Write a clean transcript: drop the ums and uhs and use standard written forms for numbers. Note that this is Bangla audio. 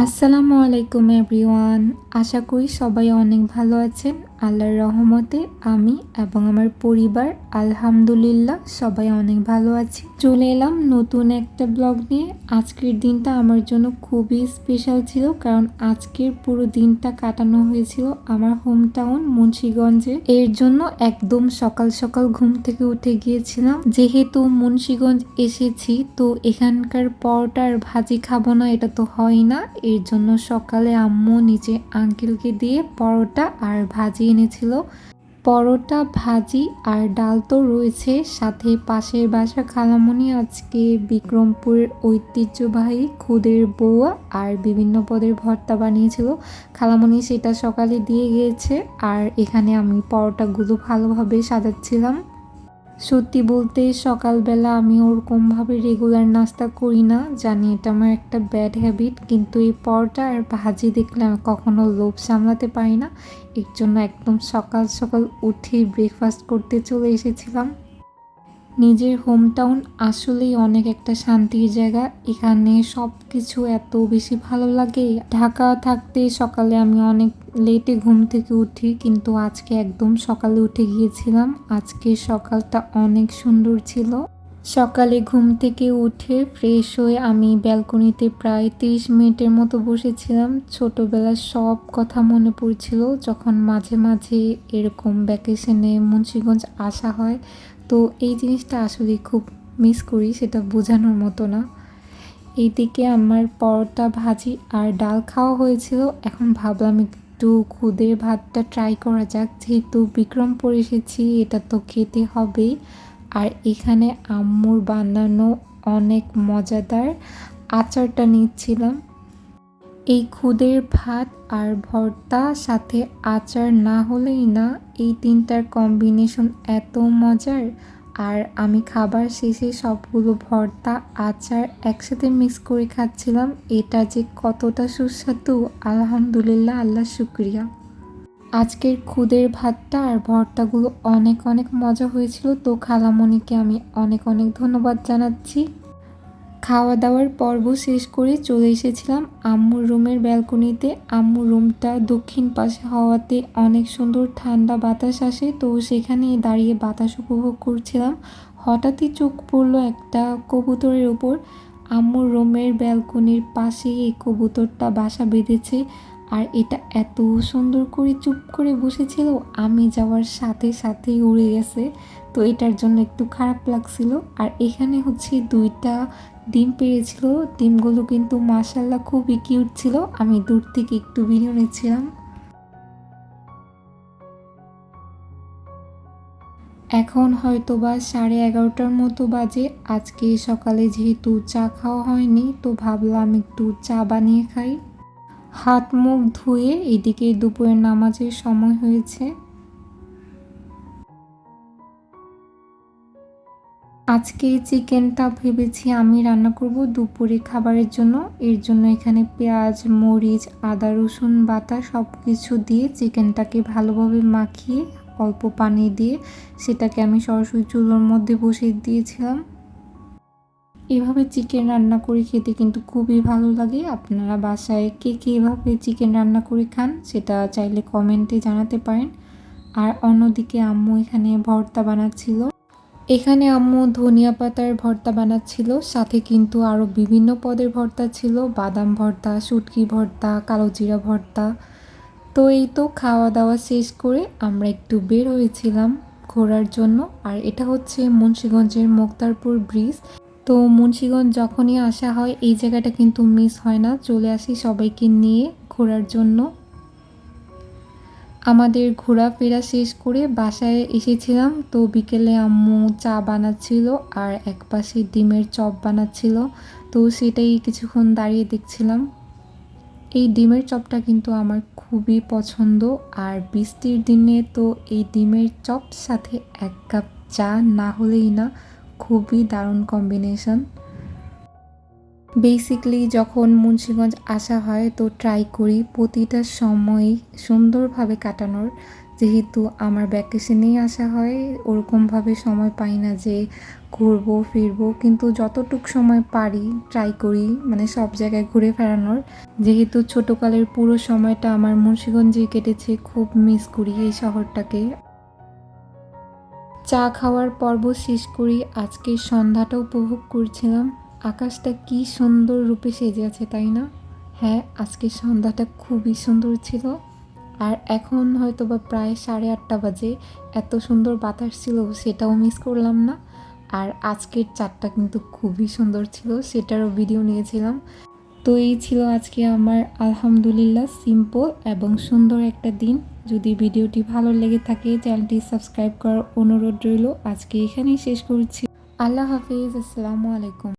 আসসালামু আলাইকুম এভরিওয়ান। আশা করি সবাই অনেক ভালো আছেন। আল্লাহর রহমতে আমি এবং আমার পরিবার আলহামদুলিল্লাহ সবাই অনেক ভালো আছি। চলে এলাম নতুন একটা ব্লগ নিয়ে। আজকের দিনটা আমার জন্য খুবই স্পেশাল ছিল, কারণ আজকের পুরো দিনটা কাটানো হয়েছিল আমার হোম টাউন মুন্সিগঞ্জে। এর জন্য একদম সকাল সকাল ঘুম থেকে উঠে গিয়েছিলাম। যেহেতু মুন্সিগঞ্জ এসেছি, তো এখানকার পরোটা আর ভাজি খাবো না, এটা তো হয় না। এর জন্য সকালে আম্মু নিচে আঙ্কেলকে দিয়ে পরোটা আর ভাজি এনেছিল। পরোটা, ভাজি আর ডাল তো রয়েছে, সাথে পাশের বাসা খালামণি আজকে বিক্রমপুরের ঐতিহ্যবাহী খুদের বউয়া আর বিভিন্ন পদের ভর্তা বানিয়েছিল। খালামণি সেটা সকালে দিয়ে গিয়েছে, আর এখানে আমি পরোটাগুলো ভালোভাবে সাজাচ্ছিলাম। সত্যি বলতে সকালবেলা আমি ওরকমভাবে রেগুলার নাস্তা করি না, জানি এটা আমার একটা ব্যাড হ্যাবিট, কিন্তু এই পরোটা আর ভাজি দেখলে আমি কখনো লোভ সামলাতে পারি না। এর জন্য একদম সকাল সকাল উঠেই ব্রেকফাস্ট করতে চলে এসেছিলাম। নিজের হোম টাউন আসলেই অনেক একটা শান্তির জায়গা। এখানে সব কিছু এত বেশি ভালো লাগে। ঢাকা থাকতে সকালে আমি অনেক লেটে ঘুম থেকে উঠি, কিন্তু আজকে একদম সকালে উঠে গিয়েছিলাম। আজকে সকালটা অনেক সুন্দর ছিল। সকালে ঘুম থেকে উঠে ফ্রেশ হয়ে আমি ব্যালকনিতে প্রায় 30 মিনিটের মতো বসেছিলাম। ছোটবেলার সব কথা মনে পড়ছিল, যখন মাঝে মাঝে এরকম ভ্যাকেশনে মুন্সিগঞ্জ আসা হয়। তো এই জিনিসটা আসলে খুব মিস করি, সেটা বোঝানোর মতো না। এইদিকে আমার পরোটা, ভাজি আর ডাল খাওয়া হয়েছিল। এখন ভাবলাম একটু খুদের ভাতটা ট্রাই করা যাক, যেহেতু বিক্রমপুর এসেছি, এটা তো খেতে হবেই। আর এখানে আম্মুর বানানো অনেক মজাদার আচারটা নিচ্ছিলাম। এই খুদের ভাত আর ভর্তা সাথে আচার না হলেই না, এই তিনটার কম্বিনেশন এত মজার। আর আমি খাবার শেষে সবগুলো ভর্তা, আচার একসাথে মিক্স করে খাচ্ছিলাম। এটা যে কতটা সুস্বাদু, আলহামদুলিল্লাহ, আল্লাহ শুক্রিয়া। আজকের খুদের ভাতটা আর ভর্তাগুলো অনেক অনেক মজা হয়েছিল। তো খালামণিকে আমি অনেক অনেক ধন্যবাদ জানাচ্ছি। খাওয়া দাওয়ার পর্ব শেষ করে চলে এসেছিলাম আম্মুর রুমের ব্যালকনিতে। আম্মুর রুমটা দক্ষিণ পাশে হওয়াতে অনেক সুন্দর ঠান্ডা বাতাস আসে, তো সেখানে দাঁড়িয়ে বাতাস উপভোগ করছিলাম। হঠাৎই চোখ পড়লো একটা কবুতরের উপর। আম্মুর রুমের ব্যালকনির পাশেই এই কবুতরটা বাসা বেঁধেছে, আর এটা এত সুন্দর করে চুপ করে বসেছিল, আমি যাওয়ার সাথে সাথেই উড়ে গেছে। তো এটার জন্য একটু খারাপ লাগছিল। আর এখানে হচ্ছে 2টা ডিম পেড়েছিল। ডিমগুলো কিন্তু মাশাআল্লাহ খুবই কিউট ছিল। আমি দূর থেকে একটু ভিডিও নিচ্ছিলাম। এখন হয়তো বা 11:30টার মতো বাজে। আজকে সকালে যেহেতু চা খাওয়া হয়নি, তো ভাবলাম একটু চা বানিয়ে খাই। হাত মুখ ধুয়ে এদিকে দুপুরের নামাজের সময় হয়েছে। আজকে চিকেনটা ভেবেছি আমি রান্না করব দুপুরে খাবারের জন্য। এর জন্য এখানে পেঁয়াজ, মরিচ, আদা, রসুন বাটা সব কিছু দিয়ে চিকেনটাকে ভালোভাবে মাখিয়ে অল্প পানি দিয়ে সেটাকে আমি সরাসরি চুলোর মধ্যে বসিয়ে দিয়েছিলাম। এভাবে চিকেন রান্না করে খেতে কিন্তু খুবই ভালো লাগে। আপনারা বাসায় কে কে এভাবে চিকেন রান্না করে খান, সেটা চাইলে কমেন্টে জানাতে পারেন। আর অন্যদিকে আম্মু এখানে ভর্তা বানাচ্ছিল। এখানে আম্মু ধনিয়া পাতার ভর্তা বানাচ্ছিল, সাথে কিন্তু আরও বিভিন্ন পদের ভর্তা ছিল, বাদাম ভর্তা, শুটকি ভর্তা, কালো জিরা ভর্তা। তো এই তো খাওয়া দাওয়া শেষ করে আমরা একটু বের হয়েছিলাম ঘোরার জন্য। আর এটা হচ্ছে মুন্সিগঞ্জের মোক্তারপুর ব্রিজ। তো মুন্সিগঞ্জ যখনই আসা হয় এই জায়গাটা কিন্তু মিস হয় না, চলে আসি সবাইকে নিয়ে ঘোরার জন্য। আমাদের ঘোরাফেরা শেষ করে বাসায় এসেছিলাম। তো বিকেলে আম্মু চা বানাচ্ছিল আর একপাশে ডিমের চপ বানাচ্ছিল, তো সেটাই কিছুক্ষণ দাঁড়িয়ে দেখছিলাম। এই ডিমের চপটা কিন্তু আমার খুবই পছন্দ, আর বৃষ্টির দিনে তো এই ডিমের চপ সাথে 1 কাপ চা না হলেই না, খুবই দারুণ কম্বিনেশন। বেসিক্যালি যখন মুন্সিগঞ্জ আসা হয় তো ট্রাই করি প্রতিটা সময় সুন্দরভাবে কাটানোর। যেহেতু আমার ভ্যাকেশনেই আসা হয়, ওরকমভাবে সময় পাই না যে ঘুরবো ফিরবো, কিন্তু যতটুক সময় পারি ট্রাই করি মানে সব জায়গায় ঘুরে বেড়ানোর। যেহেতু ছোটোকালের পুরো সময়টা আমার মুন্সিগঞ্জে কেটেছে, খুব মিস করি এই শহরটাকে। চা খাওয়ার পর্ব শেষ করি, আজকের সন্ধ্যাটা উপভোগ করছিলাম। আকাশটা কি সুন্দর রূপে সেজে আছে, তাই না? হ্যাঁ, আজকের সন্ধ্যাটা খুবই সুন্দর ছিল। আর এখন হয়তো বা প্রায় 8:30 বাজে, এত সুন্দর বাতাস ছিল সেটাও মিস করলাম না। আর আজকের চাঁদটা কিন্তু খুবই সুন্দর ছিল, সেটারও ভিডিও নিয়েছিলাম। তো এই ছিল আজকে আমার আলহামদুলিল্লাহ সিম্পল এবং সুন্দর একটা দিন। যদি ভিডিওটি ভালো লেগে থাকে চ্যানেলটি সাবস্ক্রাইব করার অনুরোধ রইল। আজকে এখানেই শেষ করছি। আল্লাহ হাফিজ, আসসালামু আলাইকুম।